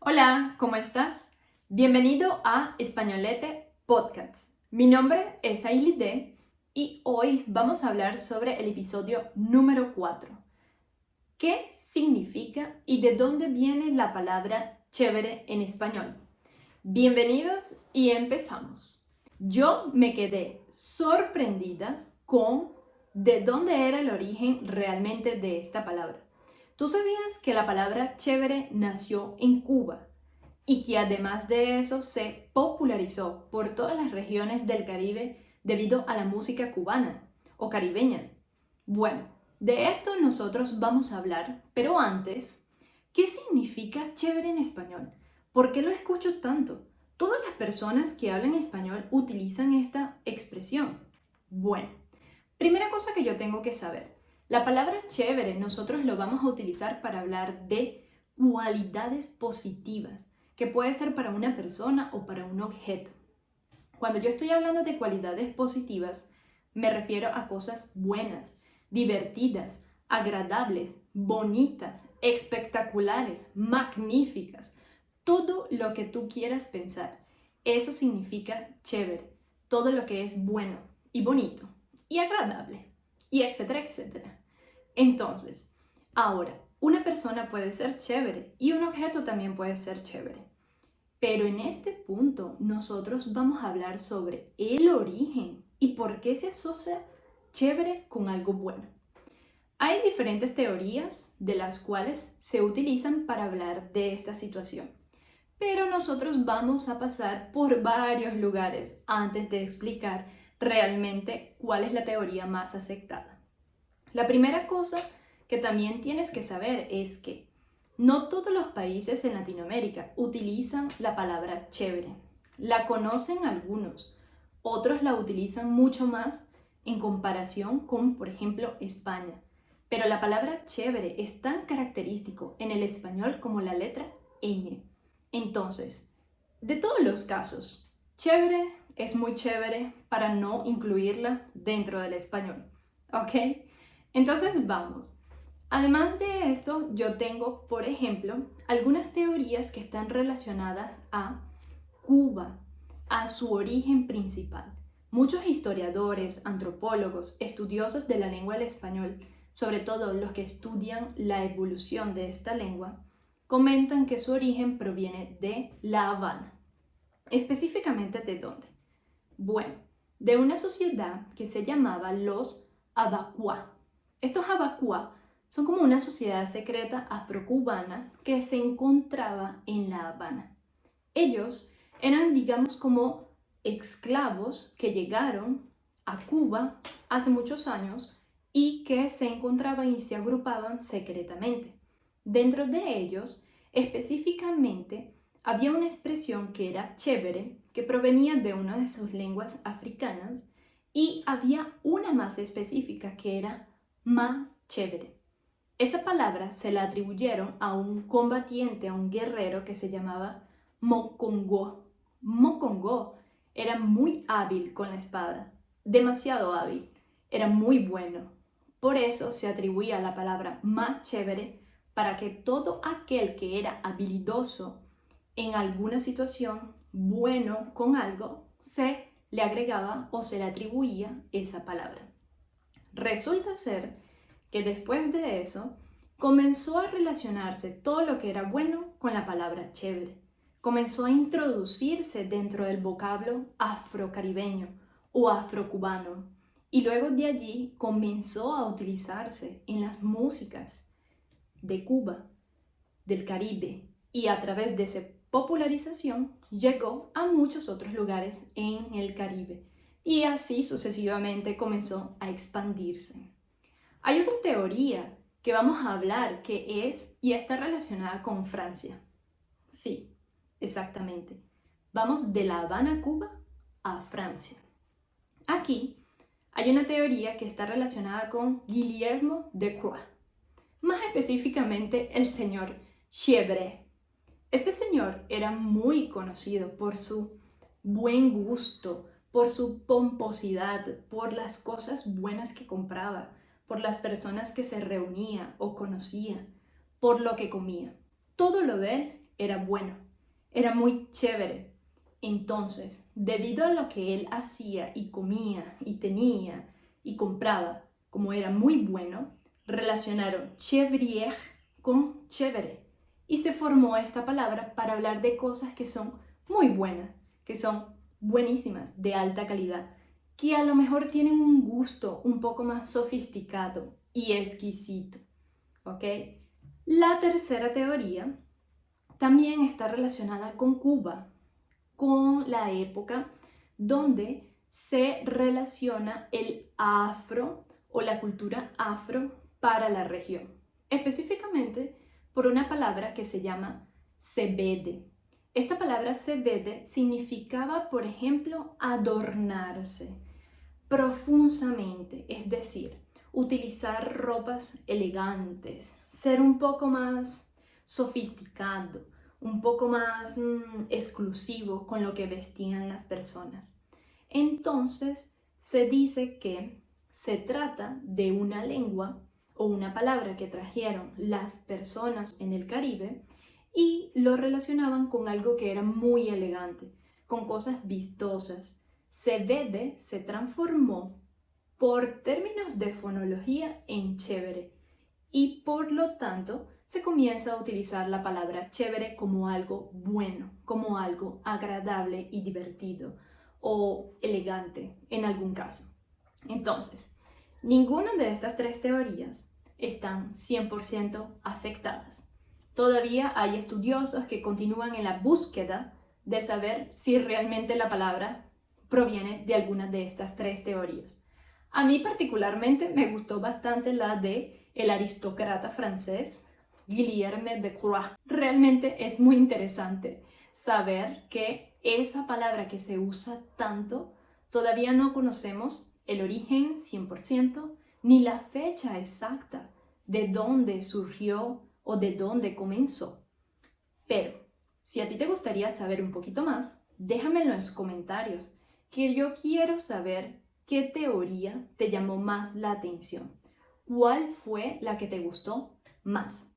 Hola, ¿cómo estás? Bienvenido a Españolete Podcast. Mi nombre es Ailide y hoy vamos a hablar sobre el episodio número 4. ¿Qué significa y de dónde viene la palabra chévere en español? Bienvenidos y empezamos. Yo me quedé sorprendida con de dónde era el origen realmente de esta palabra. ¿Tú sabías que la palabra chévere nació en Cuba y que además de eso se popularizó por todas las regiones del Caribe debido a la música cubana o caribeña? Bueno, de esto nosotros vamos a hablar, pero antes, ¿qué significa chévere en español? ¿Por qué lo escucho tanto? Todas las personas que hablan español utilizan esta expresión. Bueno, primera cosa que yo tengo que saber. La palabra chévere nosotros lo vamos a utilizar para hablar de cualidades positivas, que puede ser para una persona o para un objeto. Cuando yo estoy hablando de cualidades positivas, me refiero a cosas buenas, divertidas, agradables, bonitas, espectaculares, magníficas. Todo lo que tú quieras pensar. Eso significa chévere. Todo lo que es bueno y bonito y agradable y etcétera, etcétera. Entonces, ahora, una persona puede ser chévere y un objeto también puede ser chévere. Pero en este punto nosotros vamos a hablar sobre el origen y por qué se asocia chévere con algo bueno. Hay diferentes teorías de las cuales se utilizan para hablar de esta situación, pero nosotros vamos a pasar por varios lugares antes de explicar realmente cuál es la teoría más aceptada. La primera cosa que también tienes que saber es que no todos los países en Latinoamérica utilizan la palabra chévere. La conocen algunos, otros la utilizan mucho más en comparación con, por ejemplo, España. Pero la palabra chévere es tan característico en el español como la letra ñ. Entonces, de todos los casos, chévere es muy chévere para no incluirla dentro del español. ¿Ok? Entonces vamos. Además de esto, yo tengo, por ejemplo, algunas teorías que están relacionadas a Cuba, a su origen principal. Muchos historiadores, antropólogos, estudiosos de la lengua del español, sobre todo los que estudian la evolución de esta lengua, comentan que su origen proviene de La Habana. ¿Específicamente de dónde? Bueno, de una sociedad que se llamaba los Abacuá. Estos Abacuá son como una sociedad secreta afrocubana que se encontraba en La Habana. Ellos eran, digamos, como esclavos que llegaron a Cuba hace muchos años y que se encontraban y se agrupaban secretamente. Dentro de ellos, específicamente, había una expresión que era chévere, que provenía de una de sus lenguas africanas, y había una más específica que era ma chévere. Esa palabra se la atribuyeron a un combatiente, a un guerrero que se llamaba Mokongo. Mokongo era muy hábil con la espada, demasiado hábil, era muy bueno. Por eso se atribuía la palabra ma chévere para que todo aquel que era habilidoso en alguna situación, bueno con algo, se le agregaba o se le atribuía esa palabra. Resulta ser que después de eso comenzó a relacionarse todo lo que era bueno con la palabra chévere. Comenzó a introducirse dentro del vocablo afrocaribeño o afrocubano y luego de allí comenzó a utilizarse en las músicas de Cuba, del Caribe, y a través de esa popularización llegó a muchos otros lugares en el Caribe y así sucesivamente comenzó a expandirse. Hay otra teoría que vamos a hablar que es y está relacionada con Francia. Sí, exactamente. Vamos de La Habana, Cuba, a Francia. Aquí hay una teoría que está relacionada con Guillermo de Croix, más específicamente el señor Chevre. Este señor era muy conocido por su buen gusto, por su pomposidad, por las cosas buenas que compraba, por las personas que se reunía o conocía, por lo que comía. Todo lo de él era bueno, era muy chévere. Entonces, debido a lo que él hacía y comía y tenía y compraba, como era muy bueno, relacionaron chevrier con chévere y se formó esta palabra para hablar de cosas que son muy buenas, que son buenísimas, de alta calidad, que a lo mejor tienen un gusto un poco más sofisticado y exquisito, ¿ok? La tercera teoría también está relacionada con Cuba, con la época donde se relaciona el afro o la cultura afro para la región, específicamente por una palabra que se llama sebede. Esta palabra sebede significaba, por ejemplo, adornarse profusamente, es decir, utilizar ropas elegantes, ser un poco más sofisticado, un poco más exclusivo con lo que vestían las personas. Entonces, se dice que se trata de una lengua o una palabra que trajeron las personas en el Caribe y lo relacionaban con algo que era muy elegante, con cosas vistosas. Sebede se transformó por términos de fonología en chévere y por lo tanto se comienza a utilizar la palabra chévere como algo bueno, como algo agradable y divertido o elegante en algún caso. Entonces, ninguna de estas tres teorías están 100% aceptadas. Todavía hay estudiosos que continúan en la búsqueda de saber si realmente la palabra proviene de alguna de estas tres teorías. A mí particularmente me gustó bastante la de el aristócrata francés Guilherme de Croix. Realmente es muy interesante saber que esa palabra que se usa tanto, todavía no conocemos el origen 100% ni la fecha exacta de dónde surgió o de dónde comenzó. Pero si a ti te gustaría saber un poquito más, déjamelo en los comentarios, que yo quiero saber qué teoría te llamó más la atención. ¿Cuál fue la que te gustó más?